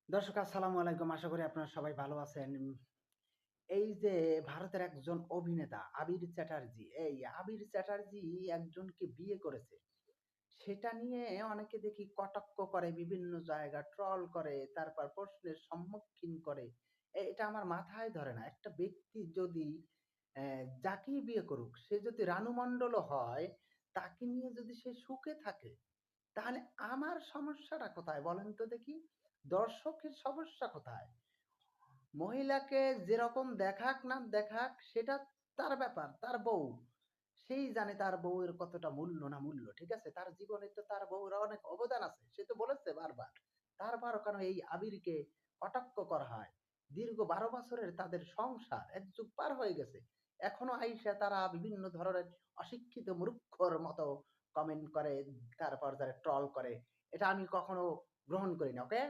দর্শক আসসালামু আলাইকুম। আশা করি আপনারা সবাই ভালো আছেন। এই যে ভারতের একজন অভিনেতা আবির চ্যাটার্জী, এই আবির চ্যাটার্জী একজনকে বিয়ে করেছে। সেটা নিয়ে অনেকে দেখি কটাক্ষ করে, বিভিন্ন জায়গায় ট্রল করে, তারপর প্রশ্নের সম্মুখীন করে। এটা আমার মাথায় ধরে না। একটা ব্যক্তি যদি যাকেই বিয়ে করুক, সে যদি রানু মণ্ডলও হয়, তাকে নিয়ে যদি সে সুখে থাকে, তাহলে আমার সমস্যাটা কোথায় বলেন তো দেখি? দর্শকের সমস্যা কোথায়? মহিলাকে যেরকম দেখাক না দেখাক সেটা তার ব্যাপার, তার বউ। সেই জানে তার বউয়ের কতটা মূল্য না মূল্য। ঠিক আছে? তার জীবনে তো তার বউর অনেক অবদান আছে। সে তো বলেছে বারবার। তারপরও কেন এই আবিরকে কটাক্ষ করা হয়? দীর্ঘ ১২ বছরের তাদের সংসার, এক যুগ পার হয়ে গেছে। এখনো আইসা তারা বিভিন্ন ধরনের অশিক্ষিত মূর্খর মতো কমেন্ট করে, তারপর যারা ট্রল করে। এটা আমি কখনো গ্রহণ করি না। ওকে?